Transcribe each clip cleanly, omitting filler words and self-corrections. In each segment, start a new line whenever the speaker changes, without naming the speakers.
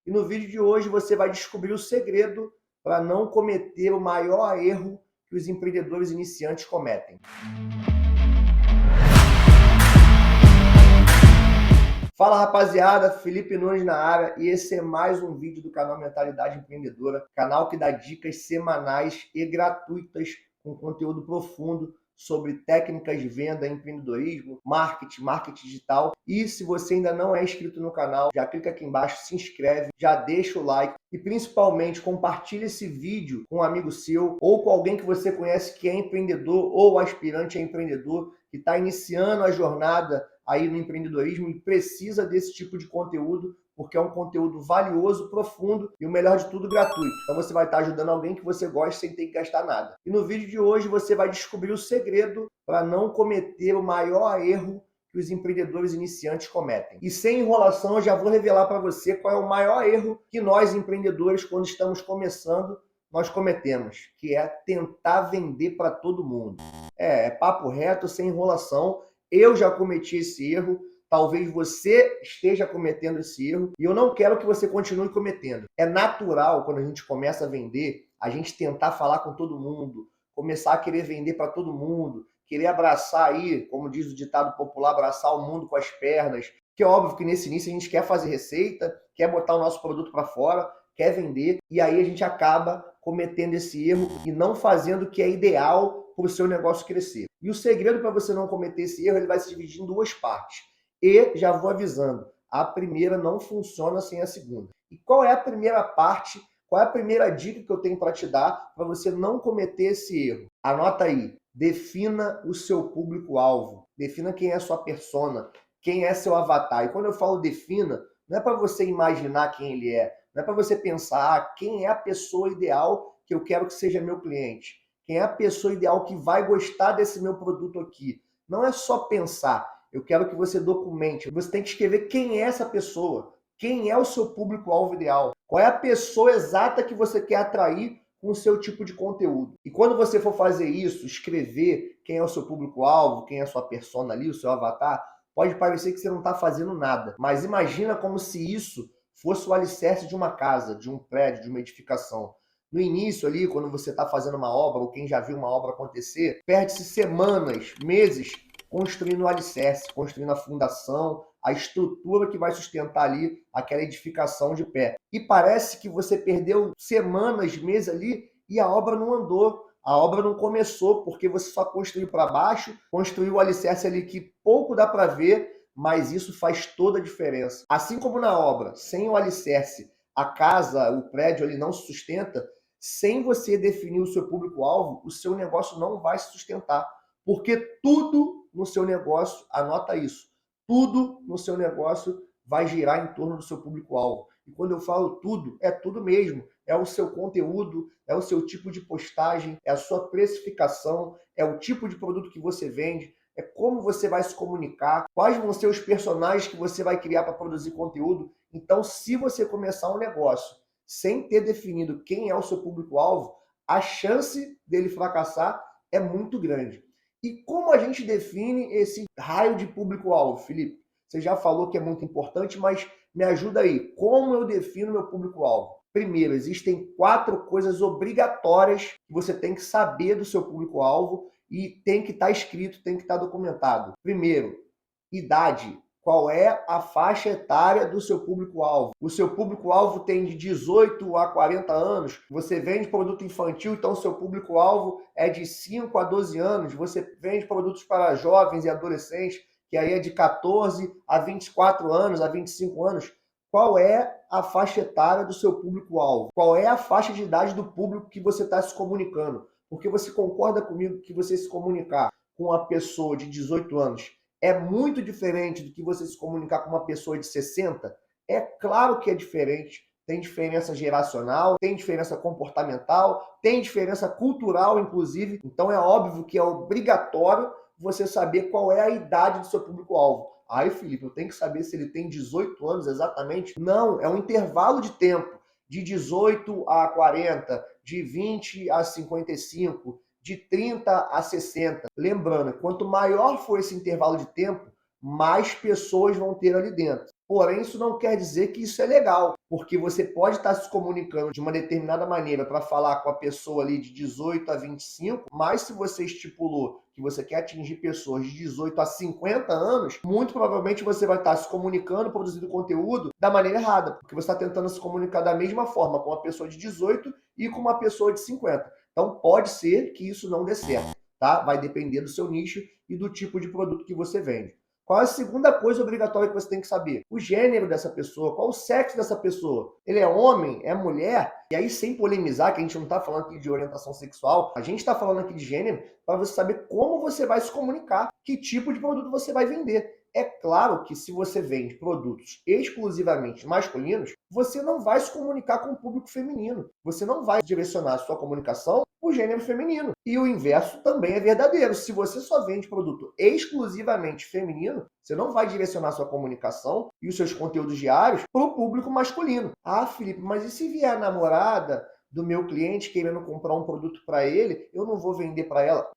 E no vídeo de hoje você vai descobrir o segredo para não cometer o maior erro que os empreendedores iniciantes cometem. Fala rapaziada, Felipe Nunes na área e esse é mais um vídeo do canal Mentalidade Empreendedora, canal que dá dicas semanais e gratuitas com conteúdo profundo sobre técnicas de venda, empreendedorismo, marketing digital. E se você ainda não é inscrito no canal, já clica aqui embaixo, se inscreve, já deixa o like e principalmente compartilha esse vídeo com um amigo seu ou com alguém que você conhece que é empreendedor ou aspirante a empreendedor, que está iniciando a jornada aí no empreendedorismo e precisa desse tipo de conteúdo, porque é um conteúdo valioso, profundo e o melhor de tudo, gratuito. Então você vai estar ajudando alguém que você gosta sem ter que gastar nada. E no vídeo de hoje você vai descobrir o segredo para não cometer o maior erro que os empreendedores iniciantes cometem. E sem enrolação, eu já vou revelar para você qual é o maior erro que nós empreendedores, quando estamos começando, nós cometemos, que é tentar vender para todo mundo. É papo reto, sem enrolação. Eu já cometi esse erro, talvez você esteja cometendo esse erro e eu não quero que você continue cometendo. É natural, quando a gente começa a vender, a gente tentar falar com todo mundo, começar a querer vender para todo mundo, querer abraçar aí, como diz o ditado popular, abraçar o mundo com as pernas, que é óbvio que nesse início a gente quer fazer receita, quer botar o nosso produto para fora, quer vender, e aí a gente acaba cometendo esse erro e não fazendo o que é ideal para o seu negócio crescer. E o segredo para você não cometer esse erro, ele vai se dividir em duas partes. E já vou avisando, a primeira não funciona sem a segunda. E qual é a primeira parte, qual é a primeira dica que eu tenho para te dar para você não cometer esse erro? Anota aí, defina o seu público-alvo, defina quem é a sua persona, quem é seu avatar. E quando eu falo defina, não é para você imaginar quem ele é, não é para você pensar quem é a pessoa ideal que eu quero que seja meu cliente. Quem é a pessoa ideal que vai gostar desse meu produto aqui? Não é só pensar. Eu quero que você documente. Você tem que escrever quem é essa pessoa. Quem é o seu público-alvo ideal? Qual é a pessoa exata que você quer atrair com o seu tipo de conteúdo? E quando você for fazer isso, escrever quem é o seu público-alvo, quem é a sua persona ali, o seu avatar, pode parecer que você não está fazendo nada. Mas imagina como se isso fosse o alicerce de uma casa, de um prédio, de uma edificação. No início ali, quando você está fazendo uma obra, ou quem já viu uma obra acontecer, perde-se semanas, meses, construindo o alicerce, construindo a fundação, a estrutura que vai sustentar ali aquela edificação de pé. E parece que você perdeu semanas, meses ali, e a obra não andou. A obra não começou, porque você só construiu para baixo, construiu o alicerce ali que pouco dá para ver, mas isso faz toda a diferença. Assim como na obra, sem o alicerce, a casa, o prédio ali não se sustenta. Sem você definir o seu público-alvo, o seu negócio não vai se sustentar. Porque tudo no seu negócio, anota isso, tudo no seu negócio vai girar em torno do seu público-alvo. E quando eu falo tudo, é tudo mesmo. É o seu conteúdo, é o seu tipo de postagem, é a sua precificação, é o tipo de produto que você vende, é como você vai se comunicar, quais vão ser os personagens que você vai criar para produzir conteúdo. Então, se você começar um negócio sem ter definido quem é o seu público-alvo, a chance dele fracassar é muito grande. E como a gente define esse raio de público-alvo, Felipe? Você já falou que é muito importante, mas me ajuda aí. Como eu defino meu público-alvo? Primeiro, existem 4 coisas obrigatórias que você tem que saber do seu público-alvo e tem que estar escrito, tem que estar documentado. Primeiro, idade. Qual é a faixa etária do seu público-alvo? O seu público-alvo tem de 18 a 40 anos. Você vende produto infantil, então seu público-alvo é de 5 a 12 anos. Você vende produtos para jovens e adolescentes, que aí é de 14 a 24 anos, a 25 anos. Qual é a faixa etária do seu público-alvo? Qual é a faixa de idade do público que você está se comunicando? Porque você concorda comigo que você se comunicar com uma pessoa de 18 anos é muito diferente do que você se comunicar com uma pessoa de 60? É claro que é diferente. Tem diferença geracional, tem diferença comportamental, tem diferença cultural, inclusive. Então é óbvio que é obrigatório você saber qual é a idade do seu público-alvo. Aí, Felipe, eu tenho que saber se ele tem 18 anos exatamente? Não, é um intervalo de tempo. De 18 a 40, de 20 a 55, de 30 a 60. Lembrando, quanto maior for esse intervalo de tempo, mais pessoas vão ter ali dentro. Porém, isso não quer dizer que isso é legal, porque você pode estar se comunicando de uma determinada maneira para falar com a pessoa ali de 18 a 25, mas se você estipulou que você quer atingir pessoas de 18 a 50 anos, muito provavelmente você vai estar se comunicando, produzindo conteúdo da maneira errada, porque você está tentando se comunicar da mesma forma com uma pessoa de 18 e com uma pessoa de 50. Então, pode ser que isso não dê certo, tá? Vai depender do seu nicho e do tipo de produto que você vende. Qual é a segunda coisa obrigatória que você tem que saber? O gênero dessa pessoa, qual o sexo dessa pessoa? Ele é homem? É mulher? E aí, sem polemizar, que a gente não está falando aqui de orientação sexual, a gente está falando aqui de gênero para você saber como você vai se comunicar, que tipo de produto você vai vender. É claro que se você vende produtos exclusivamente masculinos, você não vai se comunicar com o público feminino. Você não vai direcionar a sua comunicação para o gênero feminino. E o inverso também é verdadeiro. Se você só vende produto exclusivamente feminino, você não vai direcionar a sua comunicação e os seus conteúdos diários para o público masculino. Ah, Felipe, mas e se vier a namorada do meu cliente querendo comprar um produto para ele, eu não vou vender para ela?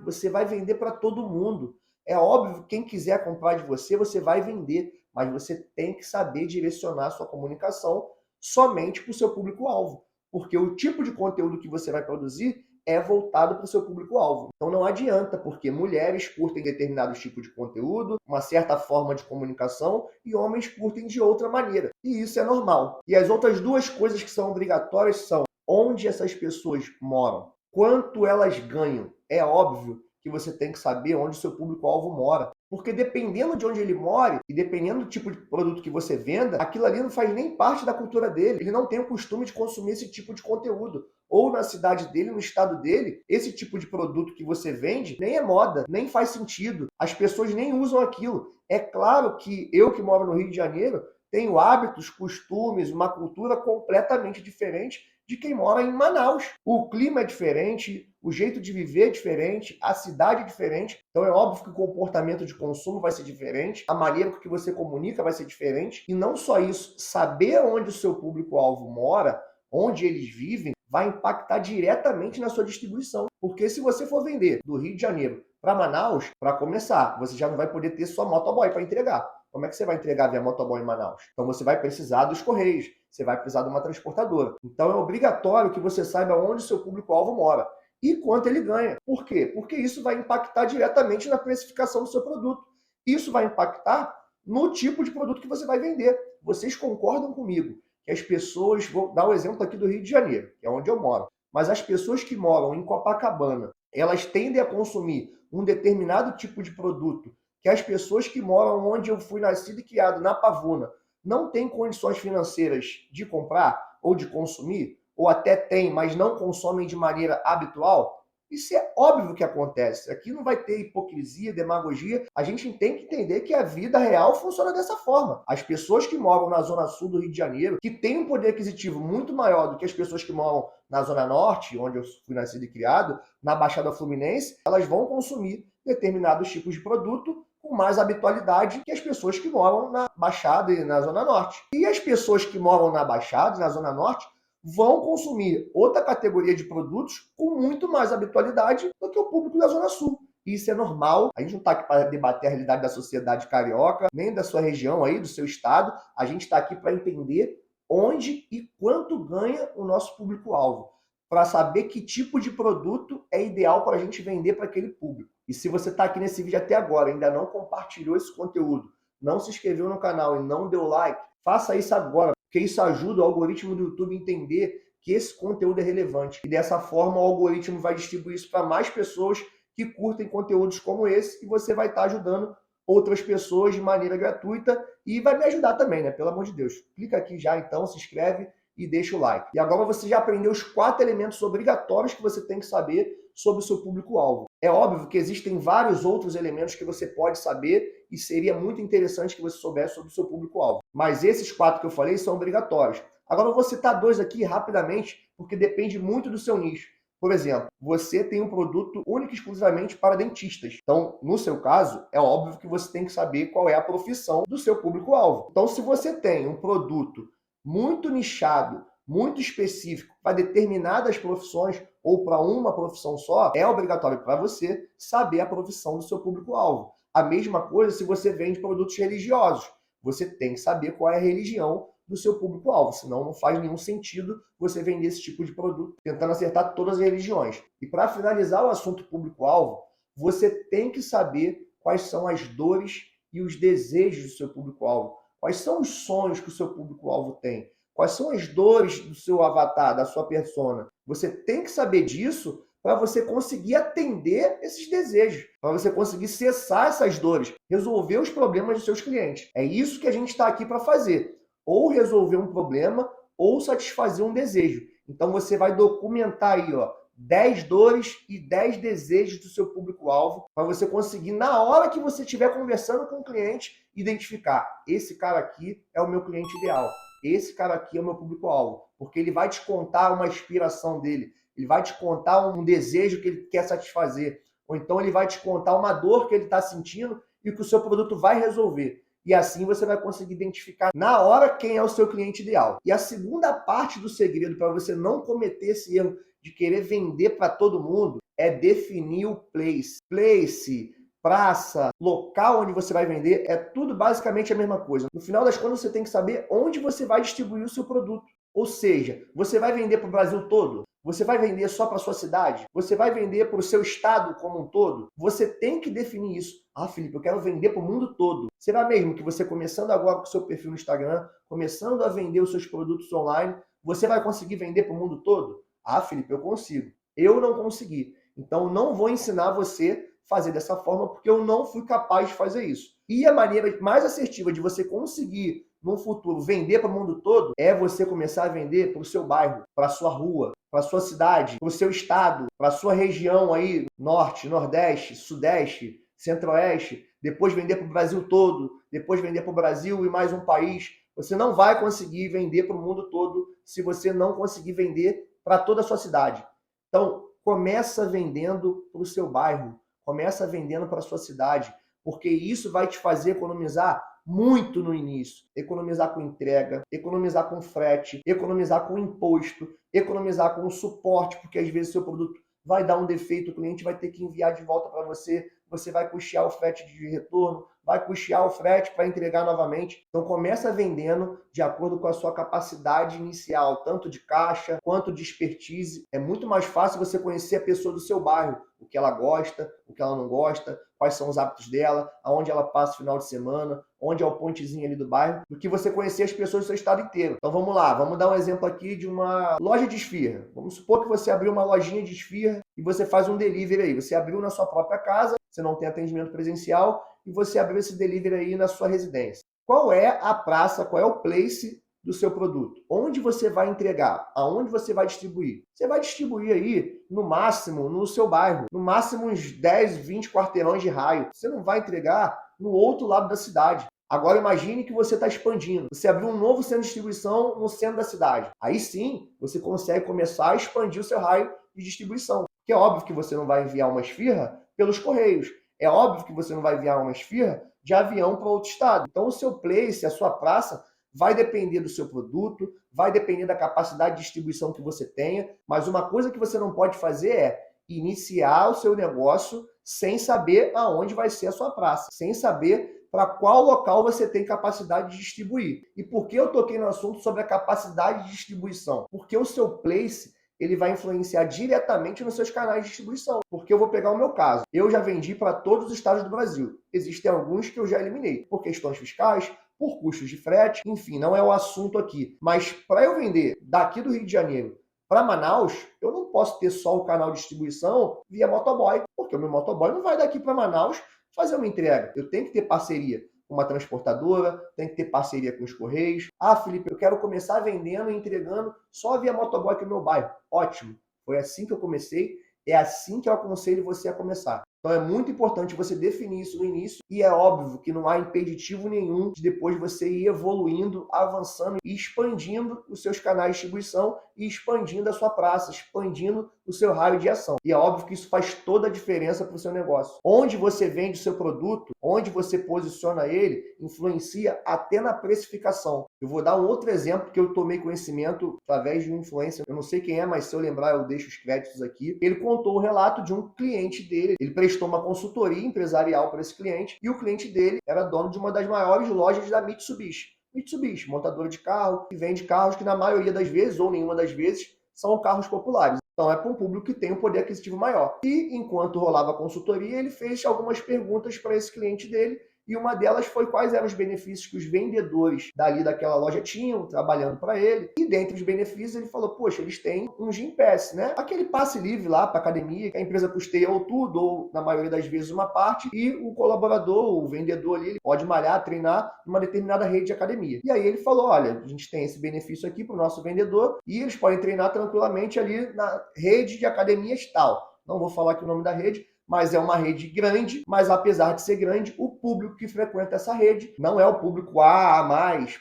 Você vai vender para todo mundo. É óbvio que quem quiser comprar de você, você vai vender, mas você tem que saber direcionar a sua comunicação somente para o seu público-alvo, porque o tipo de conteúdo que você vai produzir é voltado para o seu público-alvo. Então não adianta, porque mulheres curtem determinado tipo de conteúdo, uma certa forma de comunicação, e homens curtem de outra maneira. E isso é normal. E as outras duas coisas que são obrigatórias são onde essas pessoas moram, quanto elas ganham. É óbvio que você tem que saber onde o seu público-alvo mora. Porque dependendo de onde ele mora e dependendo do tipo de produto que você venda, aquilo ali não faz nem parte da cultura dele. Ele não tem o costume de consumir esse tipo de conteúdo. Ou na cidade dele, no estado dele, esse tipo de produto que você vende nem é moda, nem faz sentido. As pessoas nem usam aquilo. É claro que eu que moro no Rio de Janeiro tenho hábitos, costumes, uma cultura completamente diferente de quem mora em Manaus. O clima é diferente, o jeito de viver é diferente, a cidade é diferente. Então é óbvio que o comportamento de consumo vai ser diferente, a maneira com que você comunica vai ser diferente. E não só isso, saber onde o seu público-alvo mora, onde eles vivem, vai impactar diretamente na sua distribuição. Porque se você for vender do Rio de Janeiro para Manaus, para começar, você já não vai poder ter sua motoboy para entregar. Como é que você vai entregar via motoboy em Manaus? Então você vai precisar dos correios, você vai precisar de uma transportadora. Então é obrigatório que você saiba onde o seu público-alvo mora e quanto ele ganha. Por quê? Porque isso vai impactar diretamente na precificação do seu produto. Isso vai impactar no tipo de produto que você vai vender. Vocês concordam comigo que as pessoas, vou dar o exemplo aqui do Rio de Janeiro, que é onde eu moro, mas as pessoas que moram em Copacabana, elas tendem a consumir um determinado tipo de produto que as pessoas que moram onde eu fui nascido e criado, na Pavuna, não têm condições financeiras de comprar ou de consumir, ou até têm, mas não consomem de maneira habitual, isso é óbvio que acontece. Aqui não vai ter hipocrisia, demagogia. A gente tem que entender que a vida real funciona dessa forma. As pessoas que moram na zona sul do Rio de Janeiro, que têm um poder aquisitivo muito maior do que as pessoas que moram na zona norte, onde eu fui nascido e criado, na Baixada Fluminense, elas vão consumir determinados tipos de produto com mais habitualidade que as pessoas que moram na Baixada e na Zona Norte. E as pessoas que moram na Baixada e na Zona Norte vão consumir outra categoria de produtos com muito mais habitualidade do que o público da Zona Sul. Isso é normal. A gente não está aqui para debater a realidade da sociedade carioca, nem da sua região aí, do seu estado. A gente está aqui para entender onde e quanto ganha o nosso público-alvo, para saber que tipo de produto é ideal para a gente vender para aquele público. E se você está aqui nesse vídeo até agora e ainda não compartilhou esse conteúdo, não se inscreveu no canal e não deu like, faça isso agora, porque isso ajuda o algoritmo do YouTube a entender que esse conteúdo é relevante. E dessa forma o algoritmo vai distribuir isso para mais pessoas que curtem conteúdos como esse e você vai estar ajudando outras pessoas de maneira gratuita e vai me ajudar também, né? Pelo amor de Deus. Clica aqui já então, se inscreve e deixa o like. E agora você já aprendeu os 4 elementos obrigatórios que você tem que saber sobre o seu público-alvo. É óbvio que existem vários outros elementos que você pode saber e seria muito interessante que você soubesse sobre o seu público-alvo. Mas esses 4 que eu falei são obrigatórios. Agora eu vou citar 2 aqui rapidamente, porque depende muito do seu nicho. Por exemplo, você tem um produto único e exclusivamente para dentistas. Então, no seu caso, é óbvio que você tem que saber qual é a profissão do seu público-alvo. Então, se você tem um produto muito nichado, muito específico para determinadas profissões ou para uma profissão só, é obrigatório para você saber a profissão do seu público-alvo. A mesma coisa se você vende produtos religiosos. Você tem que saber qual é a religião do seu público-alvo, senão não faz nenhum sentido você vender esse tipo de produto tentando acertar todas as religiões. E para finalizar o assunto público-alvo, você tem que saber quais são as dores e os desejos do seu público-alvo, quais são os sonhos que o seu público-alvo tem, quais são as dores do seu avatar, da sua persona. Você tem que saber disso para você conseguir atender esses desejos, para você conseguir cessar essas dores, resolver os problemas dos seus clientes. É isso que a gente está aqui para fazer, ou resolver um problema ou satisfazer um desejo. Então você vai documentar aí, 10 dores e 10 desejos do seu público-alvo para você conseguir, na hora que você estiver conversando com o cliente, identificar: esse cara aqui é o meu cliente ideal, esse cara aqui é o meu público-alvo, porque ele vai te contar uma inspiração dele, ele vai te contar um desejo que ele quer satisfazer, ou então ele vai te contar uma dor que ele está sentindo e que o seu produto vai resolver. E assim você vai conseguir identificar na hora quem é o seu cliente ideal. E a segunda parte do segredo para você não cometer esse erro de querer vender para todo mundo é definir o place. Place, praça, local onde você vai vender, é tudo basicamente a mesma coisa. No final das contas, você tem que saber onde você vai distribuir o seu produto. Ou seja, você vai vender para o Brasil todo? Você vai vender só para a sua cidade? Você vai vender para o seu estado como um todo? Você tem que definir isso. Ah, Felipe, eu quero vender para o mundo todo. Será mesmo que você, começando agora com o seu perfil no Instagram, começando a vender os seus produtos online, você vai conseguir vender para o mundo todo? Ah, Felipe, eu consigo. Eu não consegui. Então, não vou ensinar você a fazer dessa forma, porque eu não fui capaz de fazer isso. E a maneira mais assertiva de você conseguir, no futuro, vender para o mundo todo, é você começar a vender para o seu bairro, para a sua rua, para a sua cidade, para o seu estado, para a sua região aí, norte, nordeste, sudeste, centro-oeste, depois vender para o Brasil todo, depois vender para o Brasil e mais um país. Você não vai conseguir vender para o mundo todo se você não conseguir vender para toda a sua cidade. Então, começa vendendo para o seu bairro, começa vendendo para a sua cidade, porque isso vai te fazer economizar muito no início. Economizar com entrega, economizar com frete, economizar com imposto, economizar com suporte, porque às vezes seu produto vai dar um defeito, o cliente vai ter que enviar de volta para você, você vai custear o frete de retorno, vai custear o frete para entregar novamente. Então começa vendendo de acordo com a sua capacidade inicial, tanto de caixa quanto de expertise. É muito mais fácil você conhecer a pessoa do seu bairro, o que ela gosta, o que ela não gosta, quais são os hábitos dela, aonde ela passa o final de semana, onde é o pontezinho ali do bairro, do que você conhecer as pessoas do seu estado inteiro. Então vamos lá, vamos dar um exemplo aqui de uma loja de esfirra. Vamos supor que você abriu uma lojinha de esfirra e você faz um delivery aí. Você abriu na sua própria casa, você não tem atendimento presencial e você abriu esse delivery aí na sua residência. Qual é a praça, qual é o place do seu produto? Onde você vai entregar? Aonde você vai distribuir? Você vai distribuir aí, no máximo, no seu bairro. No máximo uns 10, 20 quarteirões de raio. Você não vai entregar no outro lado da cidade. Agora imagine que você está expandindo. Você abriu um novo centro de distribuição no centro da cidade. Aí sim, você consegue começar a expandir o seu raio de distribuição. Porque é óbvio que você não vai enviar uma esfirra pelos correios. É óbvio que você não vai enviar uma esfirra de avião para outro estado. Então o seu place, a sua praça, vai depender do seu produto, vai depender da capacidade de distribuição que você tenha, mas uma coisa que você não pode fazer é iniciar o seu negócio sem saber aonde vai ser a sua praça, sem saber para qual local você tem capacidade de distribuir. E por que eu toquei no assunto sobre a capacidade de distribuição? Porque o seu place ele vai influenciar diretamente nos seus canais de distribuição. Porque eu vou pegar o meu caso. Eu já vendi para todos os estados do Brasil. Existem alguns que eu já eliminei, por questões fiscais, por custos de frete, enfim, não é o assunto aqui. Mas para eu vender daqui do Rio de Janeiro para Manaus, eu não posso ter só o canal de distribuição via motoboy, porque o meu motoboy não vai daqui para Manaus fazer uma entrega. Eu tenho que ter parceria com uma transportadora, tenho que ter parceria com os correios. Ah, Felipe, eu quero começar vendendo e entregando só via motoboy aqui no meu bairro. Ótimo, foi assim que eu comecei, é assim que eu aconselho você a começar. Então é muito importante você definir isso no início e é óbvio que não há impeditivo nenhum de depois você ir evoluindo, avançando e expandindo os seus canais de distribuição e expandindo a sua praça, expandindo o seu raio de ação. E é óbvio que isso faz toda a diferença para o seu negócio. Onde você vende o seu produto, onde você posiciona ele, influencia até na precificação. Eu vou dar um outro exemplo que eu tomei conhecimento através de um influencer. Eu não sei quem é, mas se eu lembrar, eu deixo os créditos aqui. Ele contou o relato de um cliente dele. Ele prestou uma consultoria empresarial para esse cliente e o cliente dele era dono de uma das maiores lojas da Mitsubishi. Mitsubishi, montadora de carro, que vende carros que na maioria das vezes, ou nenhuma das vezes, são carros populares. Então é para um público que tem um poder aquisitivo maior. E enquanto rolava a consultoria, ele fez algumas perguntas para esse cliente dele, e uma delas foi quais eram os benefícios que os vendedores dali daquela loja tinham, trabalhando para ele. E dentre os benefícios, ele falou, poxa, eles têm um Gym Pass, né? Aquele passe livre lá para academia, que a empresa custeia ou tudo, ou na maioria das vezes uma parte, e o colaborador, o vendedor ali, ele pode malhar, treinar numa determinada rede de academia. E aí ele falou, olha, a gente tem esse benefício aqui para o nosso vendedor, e eles podem treinar tranquilamente ali na rede de academias tal. Não vou falar aqui o nome da rede, mas é uma rede grande, mas apesar de ser grande, o público que frequenta essa rede não é o público A+,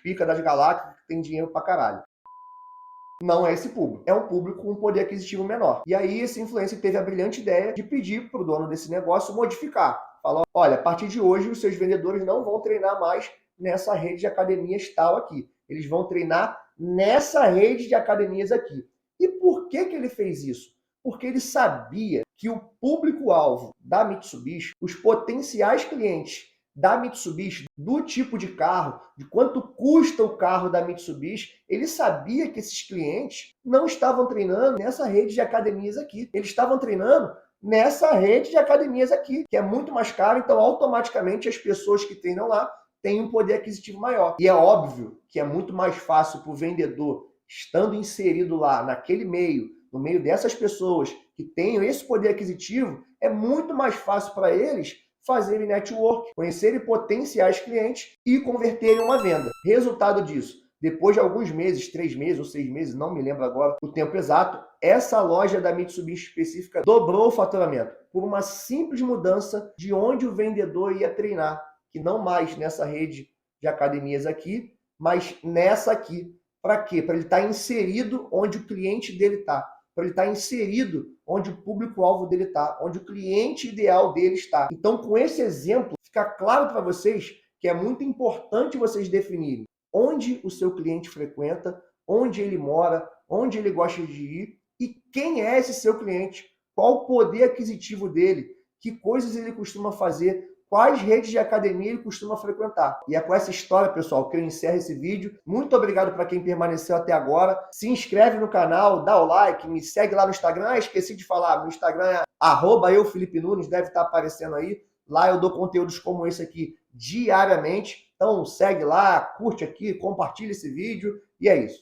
pica das galáxias, que tem dinheiro pra caralho. Não é esse público. É um público com um poder aquisitivo menor. E aí esse influencer teve a brilhante ideia de pedir para o dono desse negócio modificar. Falou, olha, a partir de hoje os seus vendedores não vão treinar mais nessa rede de academias tal aqui. Eles vão treinar nessa rede de academias aqui. E por que ele fez isso? Porque ele sabia que o público-alvo da Mitsubishi, os potenciais clientes da Mitsubishi, do tipo de carro, de quanto custa o carro da Mitsubishi, ele sabia que esses clientes não estavam treinando nessa rede de academias aqui. Eles estavam treinando nessa rede de academias aqui, que é muito mais caro, então automaticamente as pessoas que treinam lá têm um poder aquisitivo maior. E é óbvio que é muito mais fácil para o vendedor, estando inserido lá naquele meio, no meio dessas pessoas que tenham esse poder aquisitivo, é muito mais fácil para eles fazerem network, conhecerem potenciais clientes e converterem uma venda. Resultado disso, depois de alguns meses, 3 meses ou 6 meses, não me lembro agora o tempo exato, essa loja da Mitsubishi específica dobrou o faturamento por uma simples mudança de onde o vendedor ia treinar, que não mais nessa rede de academias aqui, mas nessa aqui. Para quê? Para ele estar inserido onde o cliente dele está. Para ele estar inserido onde o público-alvo dele está, onde o cliente ideal dele está. Então, com esse exemplo, fica claro para vocês que é muito importante vocês definirem onde o seu cliente frequenta, onde ele mora, onde ele gosta de ir e quem é esse seu cliente, qual o poder aquisitivo dele, que coisas ele costuma fazer, quais redes de academia ele costuma frequentar. E é com essa história, pessoal, que eu encerro esse vídeo. Muito obrigado para quem permaneceu até agora. Se inscreve no canal, dá o like, me segue lá no Instagram. Esqueci de falar, meu Instagram é @eufelipenunes, deve estar aparecendo aí. Lá eu dou conteúdos como esse aqui diariamente. Então segue lá, curte aqui, compartilha esse vídeo e é isso.